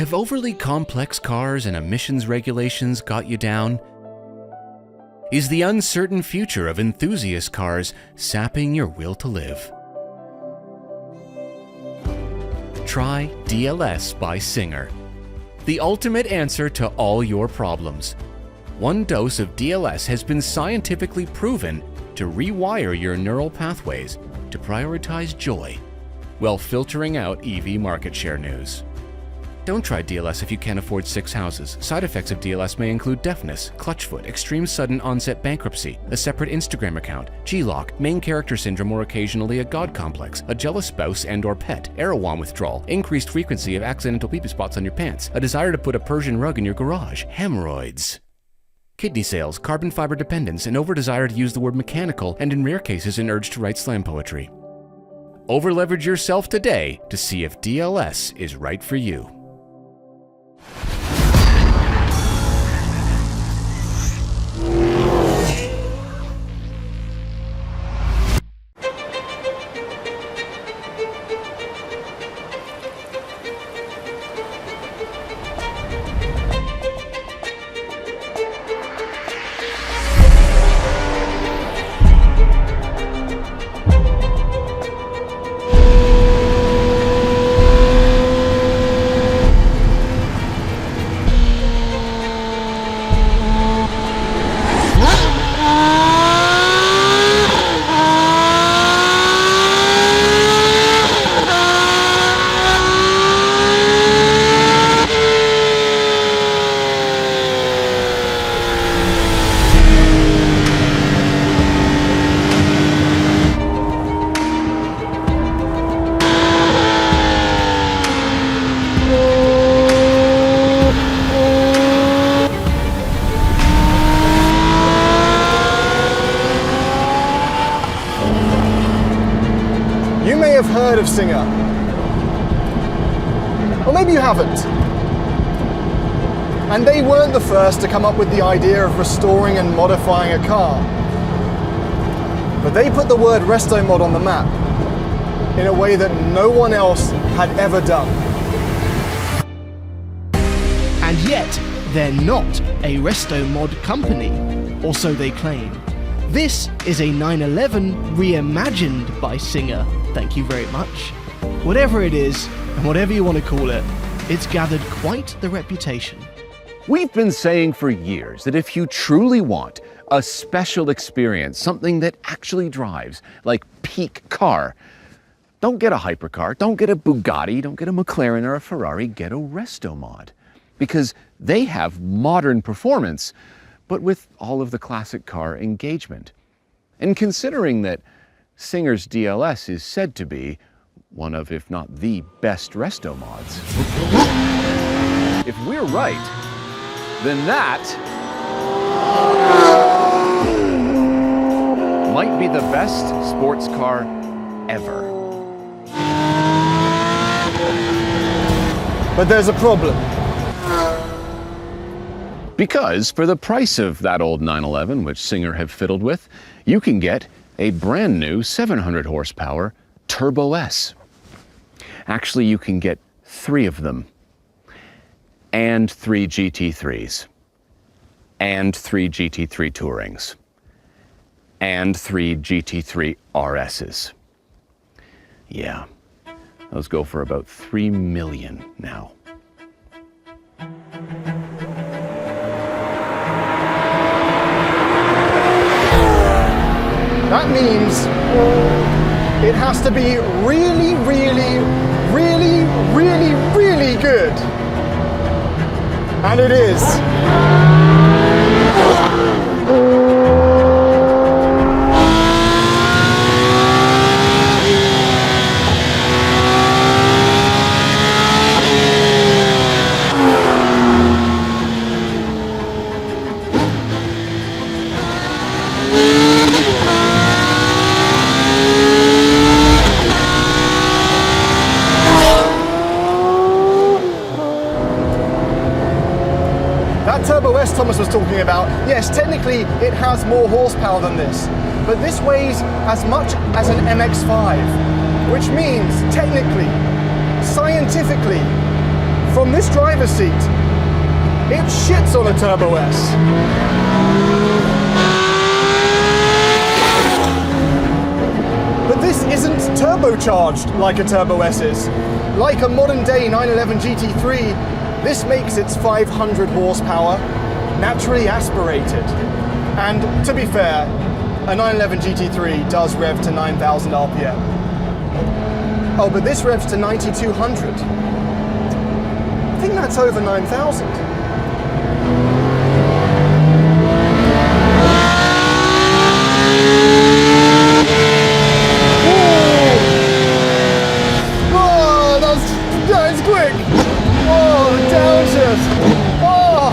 Have overly complex cars and emissions regulations got you down? Is the uncertain future of enthusiast cars sapping your will to live? Try DLS by Singer, the ultimate answer to all your problems. One dose of DLS has been scientifically proven to rewire your neural pathways to prioritize joy while filtering out EV market share news. Don't try DLS if you can't afford 6 houses. Side effects of DLS may include deafness, clutchfoot, extreme sudden onset bankruptcy, a separate Instagram account, G-lock, main character syndrome or occasionally a god complex, a jealous spouse and/or pet, Erewhon withdrawal, increased frequency of accidental pee-pee spots on your pants, a desire to put a Persian rug in your garage, hemorrhoids, kidney sales, carbon fiber dependence, an over-desire to use the word mechanical, and in rare cases an urge to write slam poetry. Over-leverage yourself today to see if DLS is right for you. You may have heard of Singer, or maybe you haven't. And they weren't the first to come up with the idea of restoring and modifying a car. But they put the word resto mod on the map in a way that no one else had ever done. And yet, they're not a resto mod company, or so they claim. This is a 911 reimagined by Singer. Thank you very much. Whatever it is, and whatever you want to call it, it's gathered quite the reputation. We've been saying for years that if you truly want a special experience, something that actually drives, like peak car, don't get a hypercar, don't get a Bugatti, don't get a McLaren or a Ferrari, get a resto mod. Because they have modern performance, but with all of the classic car engagement. And considering that Singer's DLS is said to be one of, if not the best resto mods, if we're right, then that might be the best sports car ever. But there's a problem. Because for the price of that old 911, which Singer have fiddled with, you can get a brand new 700 horsepower Turbo S. Actually, you can get 3 of them, and 3 GT3s, and 3 GT3 Tourings, and 3 GT3 RSs. Yeah, those go for about $3 million now. That means it has to be really, really, really, really, really good. And it is. That Turbo S Thomas was talking about, yes, technically it has more horsepower than this, but this weighs as much as an MX-5, which means technically, scientifically, from this driver's seat, it shits on a Turbo S. But this isn't turbocharged like a Turbo S is. Like a modern day 911 GT3, this makes its 500 horsepower naturally aspirated. And to be fair, a 911 GT3 does rev to 9,000 RPM. Oh, but this revs to 9,200. I think that's over 9,000. Oh, that's quick. Oh, the downshift. Oh.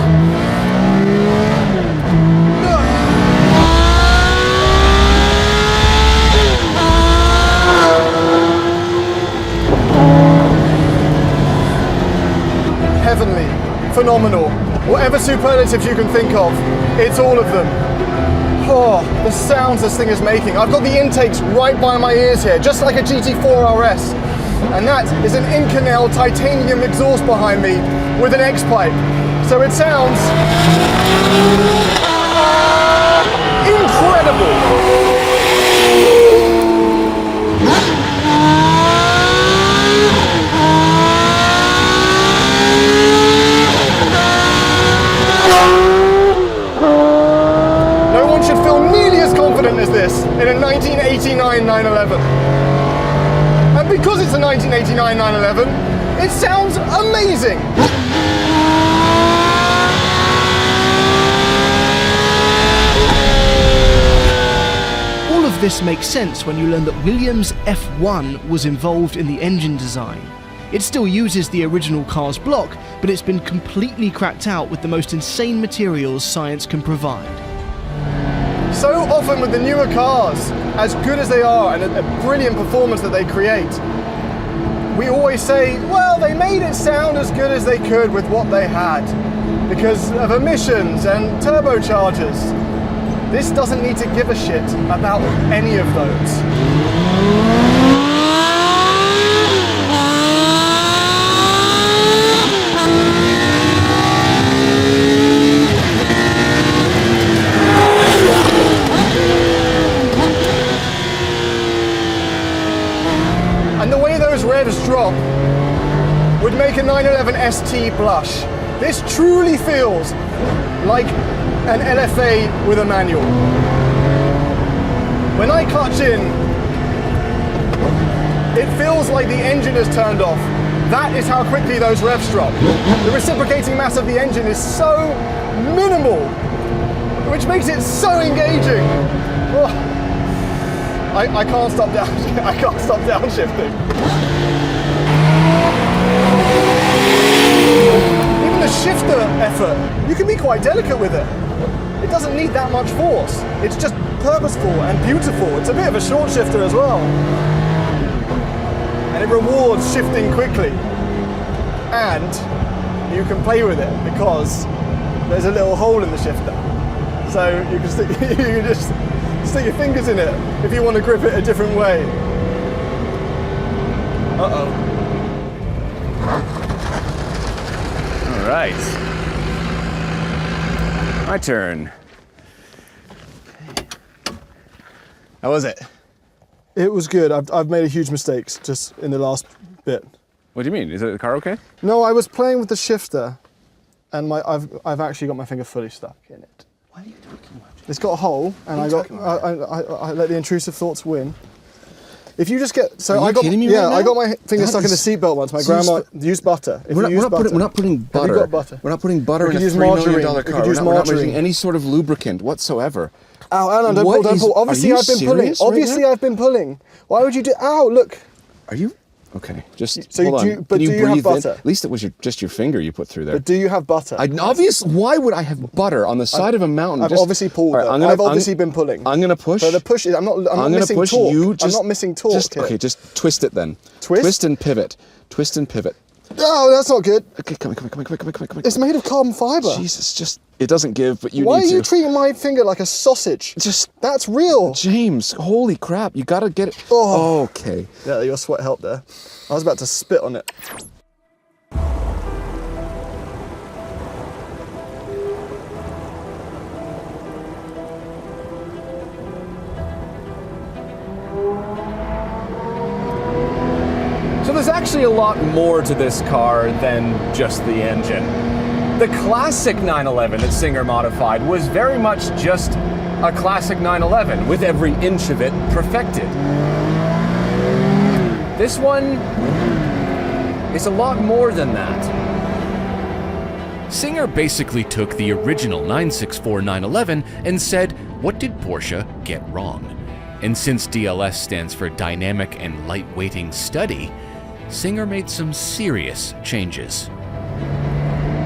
Heavenly, phenomenal, whatever superlatives you can think of, it's all of them. Oh, the sounds this thing is making. I've got the intakes right by my ears here, just like a GT4 RS. And that is an Inconel titanium exhaust behind me with an X-pipe. So it sounds incredible. As this in a 1989 911. And because it's a 1989 911, it sounds amazing. All of this makes sense when you learn that Williams F1 was involved in the engine design. It still uses the original car's block, but it's been completely cracked out with the most insane materials science can provide. So often with the newer cars, as good as they are and a brilliant performance that they create, we always say, well, they made it sound as good as they could with what they had because of emissions and turbochargers. This doesn't need to give a shit about any of those. And the way those revs drop would make a 911 ST blush. This truly feels like an LFA with a manual. When I clutch in, it feels like the engine is turned off. That is how quickly those revs drop. The reciprocating mass of the engine is so minimal, which makes it so engaging. Oh. I can't stop down. I can't stop downshifting. Even the shifter effort, you can be quite delicate with it. It doesn't need that much force. It's just purposeful and beautiful. It's a bit of a short shifter as well, and it rewards shifting quickly. And you can play with it because there's a little hole in the shifter, so you can just stick your fingers in it if you want to grip it a different way. Uh-oh. All right. My turn. How was it? It was good. I've made a huge mistakes just in the last bit. What do you mean? Is the car okay? No, I was playing with the shifter, and I've actually got my finger fully stuck in it. What are you talking about? It's got a hole, and I let the intrusive thoughts win. If you just get kidding me right now? I got my finger stuck in the seatbelt once. My grandma used butter. We're not putting butter. Have you got butter? We're not putting butter in a $3 million car. We're not using any sort of lubricant whatsoever. Ow, Alan, don't pull. Obviously, I've been pulling. Obviously, I've been pulling. Why would you do? Ow, look. Are you? Okay, just so hold on. Do you have butter? At least it was just your finger you put through there. But do you have butter? Why would I have butter on the side of a mountain? I've obviously pulled. Right, I've obviously been pulling. I'm gonna push. So the push is. I'm not missing push. torque. You just, I'm not missing torque. Okay, just twist it then. Twist. Twist and pivot. Twist and pivot. Oh, that's not good. Okay, come on. It's made of carbon fiber. Jesus, it doesn't give, but you Why need to. Why are you treating my finger like a sausage? That's real. James, holy crap, you gotta get it. Oh, okay. Yeah, your sweat helped there. I was about to spit on it. So there's actually a lot more to this car than just the engine. The classic 911 that Singer modified was very much just a classic 911 with every inch of it perfected. This one is a lot more than that. Singer basically took the original 964 911 and said, what did Porsche get wrong? And since DLS stands for Dynamic and Lightweighting Study, Singer made some serious changes.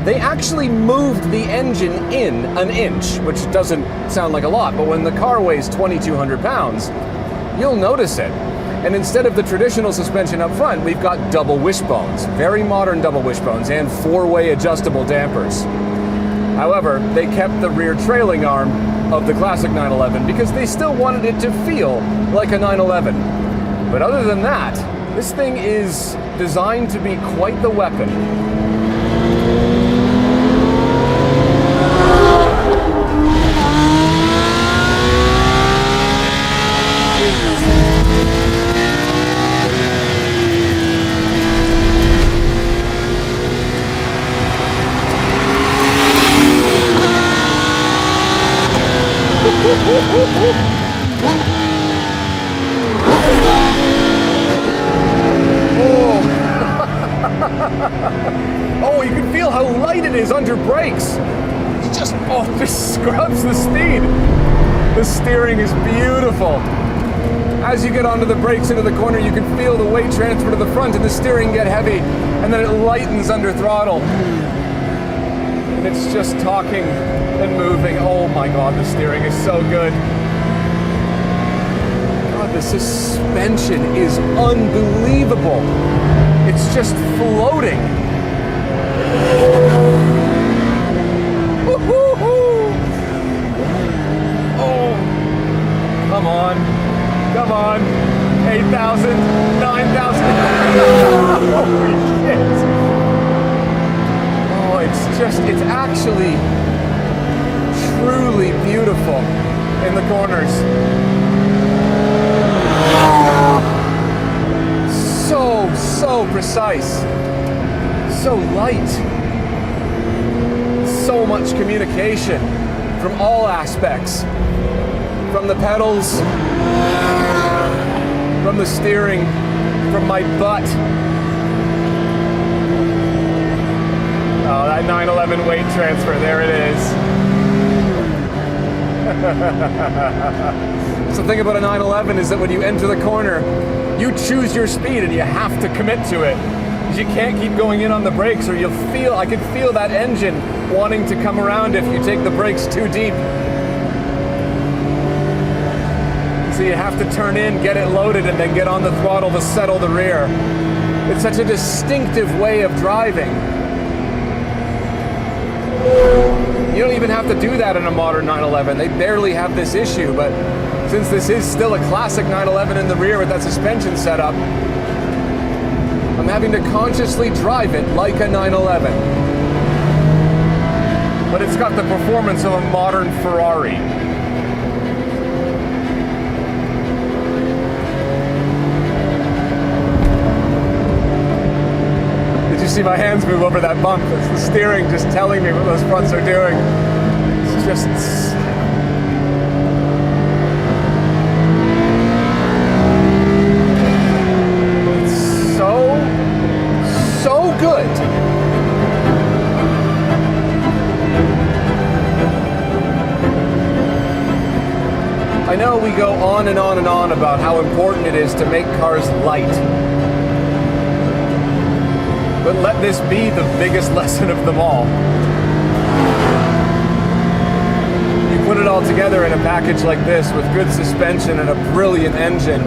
They actually moved the engine in an inch, which doesn't sound like a lot, but when the car weighs 2,200 pounds, you'll notice it. And instead of the traditional suspension up front, we've got double wishbones, very modern double wishbones, and four-way adjustable dampers. However, they kept the rear trailing arm of the classic 911 because they still wanted it to feel like a 911. But other than that, this thing is designed to be quite the weapon. Oh, you can feel how light it is under brakes. It just scrubs the speed. The steering is beautiful. As you get onto the brakes into the corner, you can feel the weight transfer to the front and the steering get heavy, and then it lightens under throttle. And it's just talking and moving. Oh my God, the steering is so good. God, the suspension is unbelievable. It's just floating. Woo-hoo-hoo. Oh, come on. Come on. 8,000, 9,000. Holy shit. Oh, it's actually truly beautiful in the corners. So precise, so light, so much communication from all aspects, from the pedals, from the steering, from my butt. Oh, that 911 weight transfer, there it is. So the thing about a 911 is that when you enter the corner, you choose your speed and you have to commit to it. Because you can't keep going in on the brakes or I could feel that engine wanting to come around if you take the brakes too deep. So you have to turn in, get it loaded, and then get on the throttle to settle the rear. It's such a distinctive way of driving. You don't even have to do that in a modern 911. They barely have this issue, but since this is still a classic 911 in the rear with that suspension setup, I'm having to consciously drive it like a 911. But it's got the performance of a modern Ferrari. Did you see my hands move over that bump? It's the steering just telling me what those fronts are doing. It's just... so good. I know we go on and on and on about how important it is to make cars light. But let this be the biggest lesson of them all. You put it all together in a package like this with good suspension and a brilliant engine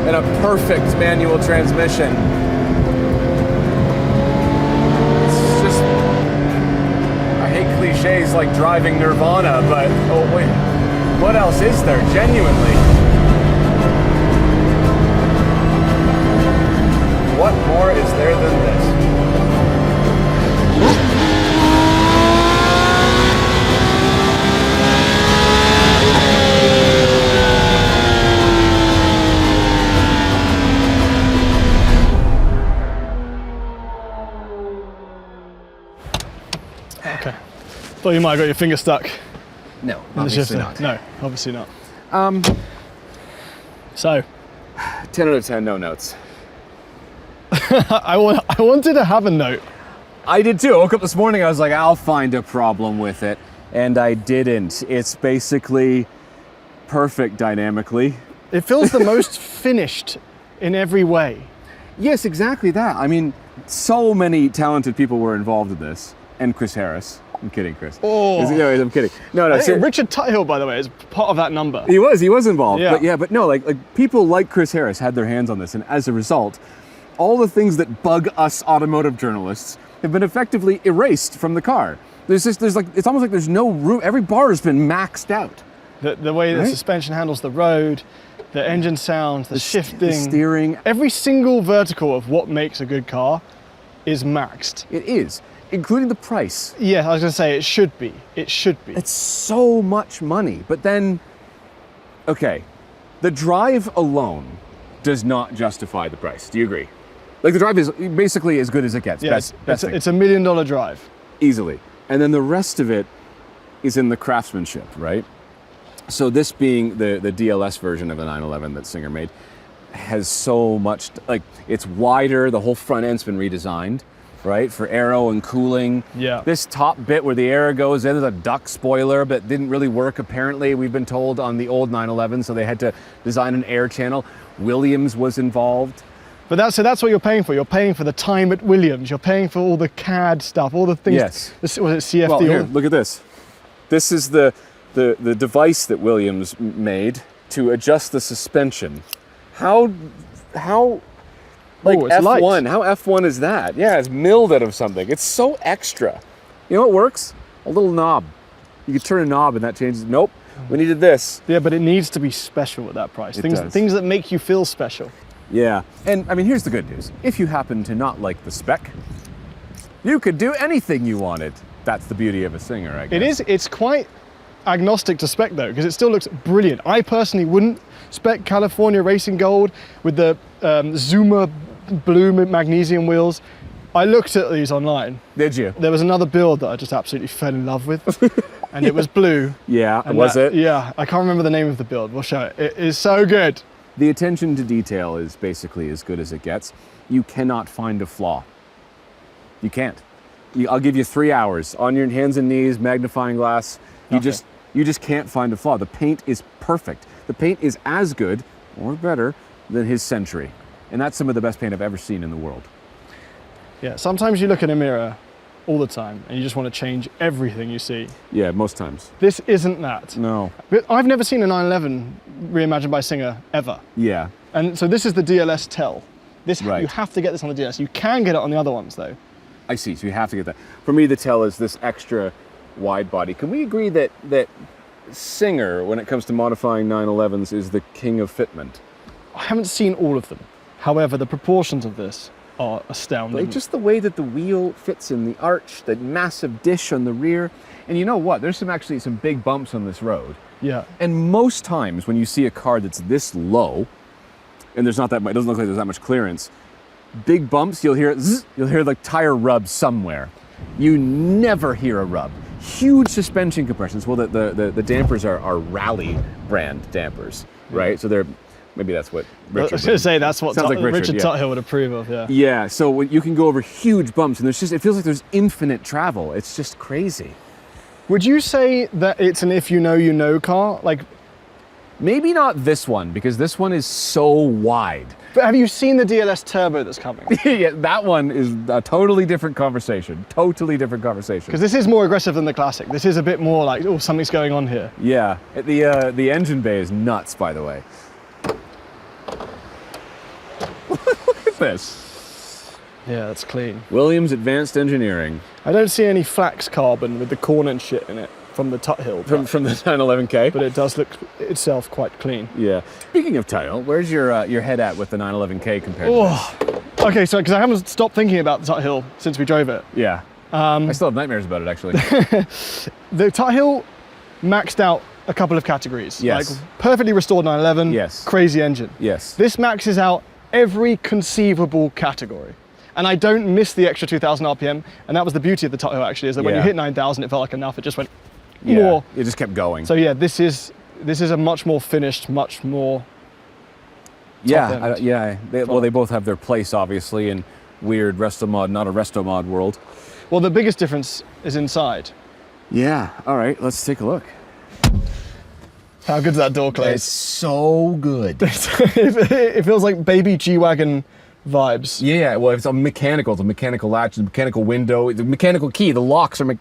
and a perfect manual transmission. Cliches like driving Nirvana, but oh wait, what else is there, genuinely? What more is there than this? Thought you might have got your finger stuck No, in the obviously shifter. not. No, obviously not. So 10 out of 10, no notes. I wanted to have a note. I did too. I woke up this morning, I was like, I'll find a problem with it. And I didn't. It's basically perfect dynamically. It feels the most finished in every way. Yes, exactly that. I mean, so many talented people were involved in this. And Chris Harris. I'm kidding, Chris. Oh. No, I'm kidding. No, I think Richard Tuthill, by the way, is part of that number. He was involved. Yeah. But no, like people like Chris Harris had their hands on this, and as a result, all the things that bug us automotive journalists have been effectively erased from the car. It's almost like there's no room. Every bar has been maxed out. The way the suspension handles the road, the engine sound, the shifting, the steering. every single vertical of what makes a good car is maxed. It is, including the price. Yeah, I was going to say it should be. It should be. It's so much money. But then, okay, the drive alone does not justify the price. Do you agree? Like the drive is basically as good as it gets. Yeah, Best thing. it's $1 million drive. Easily. And then the rest of it is in the craftsmanship, right? So this being the DLS version of the 911 that Singer made has so much, like it's wider, the whole front end's been redesigned, right? For aero and cooling. Yeah. This top bit where the air goes in is a duck spoiler, but didn't really work apparently, we've been told, on the old 911, so they had to design an air channel. Williams was involved. But that's what you're paying for. You're paying for the time at Williams. You're paying for all the CAD stuff, all the things. Yes. Was it CFD? Well, here, look at this. This is the device that Williams made to adjust the suspension. How like it's F1, light. how F1 is that? Yeah, it's milled out of something. It's so extra. You know what works? A little knob. You could turn a knob and that changes. Nope, we needed this. Yeah, but it needs to be special at that price. It Things does. things that make you feel special. Yeah, and I mean, here's the good news. If you happen to not like the spec, you could do anything you wanted. That's the beauty of a Singer, I guess. It's quite agnostic to spec though, because it still looks brilliant. I personally wouldn't spec California Racing Gold with the Zuma blue magnesium wheels. I looked at these online. Did you? There was another build that I just absolutely fell in love with, and it was blue. Yeah, And was it? Yeah, I can't remember the name of the build. We'll show it. It is so good. The attention to detail is basically as good as it gets. You cannot find a flaw. You can't. I'll give you 3 hours on your hands and knees, magnifying glass. You just can't find a flaw. The paint is perfect. The paint is as good or better than his Century. And that's some of the best paint I've ever seen in the world. Yeah, sometimes you look in a mirror all the time and you just want to change everything you see. Yeah, most times. This isn't that. No. But I've never seen a 911 reimagined by Singer ever. Yeah. And so this is the DLS Tel. This Right. You have to get this on the DLS. You can get it on the other ones though. I see, so you have to get that. For me, the Tel is this extra wide body. Can we agree that Singer, when it comes to modifying 911s, is the king of fitment? I haven't seen all of them. However, the proportions of this are astounding. Like just the way that the wheel fits in the arch, the massive dish on the rear. And you know what? There's actually some big bumps on this road. Yeah. And most times when you see a car that's this low, and there's not that much, it doesn't look like there's that much clearance, big bumps, you'll hear zzz, you'll hear like tire rub somewhere. You never hear a rub. Huge suspension compressions. Well, the dampers are Rally brand dampers, right? So they're, maybe that's what Richard I was going to say that's what Sounds like Richard yeah. Tuthill would approve of, yeah. Yeah, so when you can go over huge bumps, and there's just, it feels like there's infinite travel. It's just crazy. Would you say that it's an if you know, you know car? Like, Maybe not this one, because this one is so wide. but have you seen the DLS Turbo that's coming? Yeah, that one is a totally different conversation. Totally different conversation. Because this is more aggressive than the Classic. This is a bit more like, oh, something's going on here. Yeah, the engine bay is nuts, by the way. Look at this. Yeah, that's clean. Williams Advanced Engineering. I don't see any flax carbon with the corn and shit in it from the Tuthill. From the 911K. But it does look itself quite clean. Yeah. Speaking of title, where's your head at with the 911K compared to Oh, okay, so because I haven't stopped thinking about the Tuthill since we drove it. this? Yeah. I still have nightmares about it, actually. The Tuthill maxed out a couple of categories. Yes. Like perfectly restored 911, Yes. crazy engine. Yes. This maxes out every conceivable category. And I don't miss the extra 2,000 RPM, and that was the beauty of the Tahoe actually, is that when you hit 9,000, it felt like enough. It just went more. It just kept going. So yeah, this is a much more finished, much more. They both have their place, obviously, in weird resto mod, not a resto mod world. Well, the biggest difference is inside. Yeah. All right, let's take a look. How good's that door close? It's so good. It feels like baby G-Wagon vibes. Yeah, well, it's a mechanical latch, the mechanical window, the mechanical key. The locks are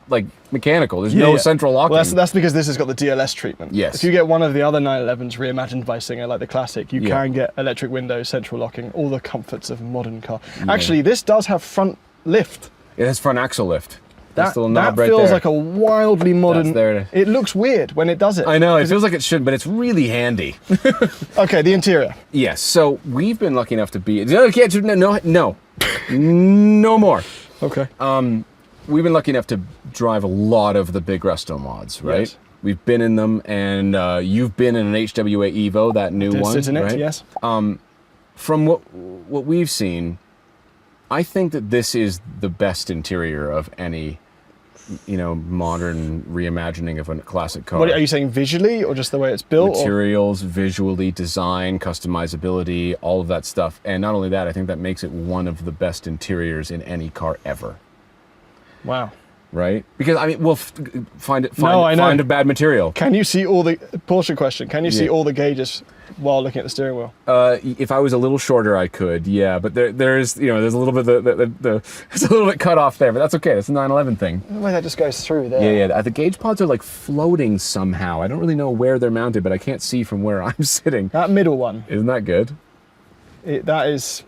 mechanical. There's no central locking. Well, that's because this has got the DLS treatment. Yes. If you get one of the other 911s reimagined by Singer, like the classic, you can get electric windows, central locking, all the comforts of a modern car. Yeah. Actually, this does have front lift. It has front axle lift. That right feels there. like a wildly modern. There. It looks weird when it does it. I know, it feels like it should, but it's really handy. Okay, the interior. Yes, so we've been lucky enough to be. No more. Okay. We've been lucky enough to drive a lot of the big resto mods, right? Yes. We've been in them, and you've been in an HWA Evo, that new one, sit in right? it, yes. From what we've seen, I think that this is the best interior of any, modern reimagining of a classic car. What are you saying, visually or just the way it's built? Materials, visually, design, customizability, all of that stuff. And not only that, I think that makes it one of the best interiors in any car ever. Wow. Right? Because, we'll find a bad material. Can you see all the, Porsche question, can you see all the gauges while looking at the steering wheel? If I was a little shorter, I could, yeah. But there's a little bit, it's a little bit cut off there, but that's okay. It's a 911 thing. The way that just goes through there. Yeah. The gauge pods are floating somehow. I don't really know where they're mounted, but I can't see from where I'm sitting. That middle one. Isn't that good? That is...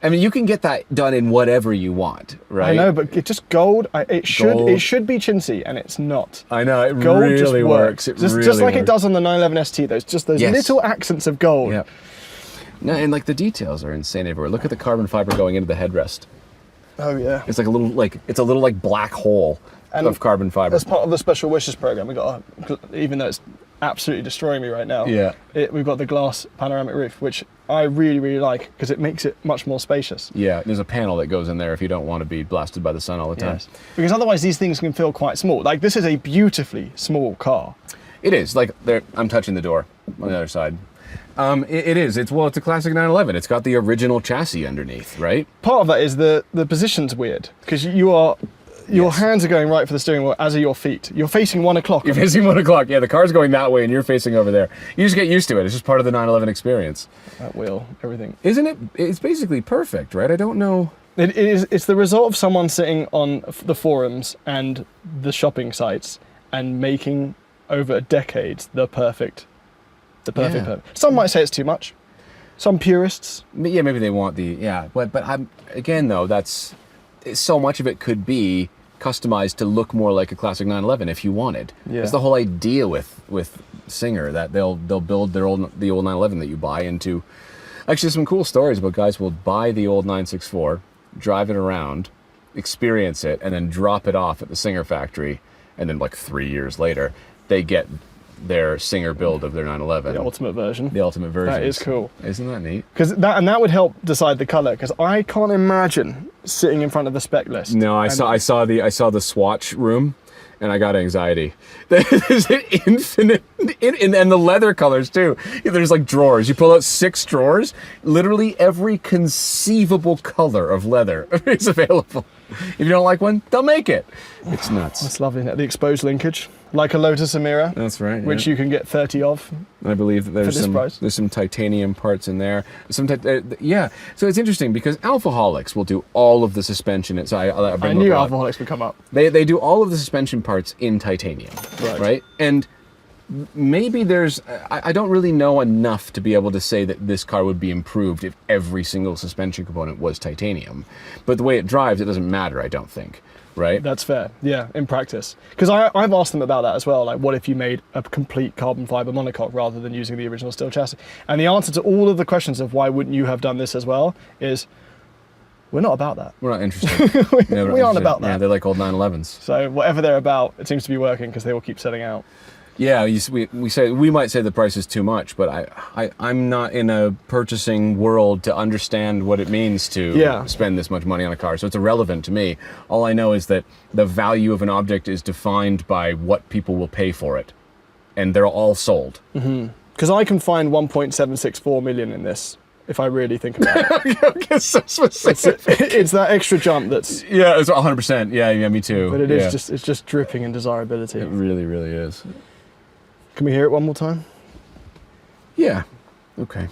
you can get that done in whatever you want, right? I know, but it's just gold. It should be chintzy, and it's not. I know, it gold really just works. Just like it does on the 911 ST. Those little accents of gold. Yeah. No, and the details are insane everywhere. Look at the carbon fiber going into the headrest. Oh yeah. It's a little black hole of carbon fiber. As part of the Special Wishes program, we got even though it's absolutely destroying me right now. Yeah. We've got the glass panoramic roof, which I really, really like because it makes it much more spacious. Yeah, there's a panel that goes in there if you don't want to be blasted by the sun all the time. Yes. Because otherwise these things can feel quite small. This is a beautifully small car. It is. I'm touching the door on the other side. It is. It's a classic 911. It's got the original chassis underneath, right? Part of that is the position's weird because your hands are going right for the steering wheel, as are your feet. You're facing 1 o'clock. You're facing 1 o'clock. Yeah, the car's going that way and you're facing over there. You just get used to it. It's just part of the 911 experience. That wheel, everything. Isn't it? It's basically perfect, right? I don't know. It is. It's the result of someone sitting on the forums and the shopping sites and making over decades the perfect. Some might say it's too much. Some purists. Yeah, maybe they want but again though, so much of it could be customized to look more like a classic 911 if you wanted. Yeah. That's the whole idea with Singer, that they'll build the old 911 that you buy into. Actually, some cool stories about guys who will buy the old 964, drive it around, experience it, and then drop it off at the Singer factory, and then 3 years later, they get their Singer build of their 911. The ultimate version. The ultimate version. That is cool. Isn't that neat? Because that would help decide the color. Because I can't imagine sitting in front of the spec list. No, I saw the swatch room, and I got anxiety. There's an infinite, and the leather colors too. There's drawers. You pull out 6 drawers. Literally every conceivable color of leather is available. If you don't like one, they'll make it. It's nuts. That's lovely. The exposed linkage, like a Lotus Emira. That's right. Which you can get 30 of. I believe that there's some titanium parts in there. So it's interesting because Alphaholics will do all of the suspension. So I knew Alphaholics would come up. They do all of the suspension parts in titanium, right? And maybe I don't really know enough to be able to say that this car would be improved if every single suspension component was titanium. But the way it drives, it doesn't matter, I don't think. Right? That's fair, yeah, in practice. Because I've asked them about that as well, what if you made a complete carbon fiber monocoque rather than using the original steel chassis? And the answer to all of the questions of why wouldn't you have done this as well is, we're not about that. We're not interested. We aren't about that. Yeah, they're like old 911s. So whatever they're about, it seems to be working because they will keep selling out. Yeah, we might say the price is too much, but I'm not in a purchasing world to understand what it means to spend this much money on a car, so it's irrelevant to me. All I know is that the value of an object is defined by what people will pay for it, and they're all sold. Because I can find 1.764 million in this, if I really think about it. Okay, so specific. It's that extra jump that's... Yeah, it's 100%. Yeah, me too. But it's just dripping in desirability. It really, really is. Can we hear it one more time? Yeah. Okay.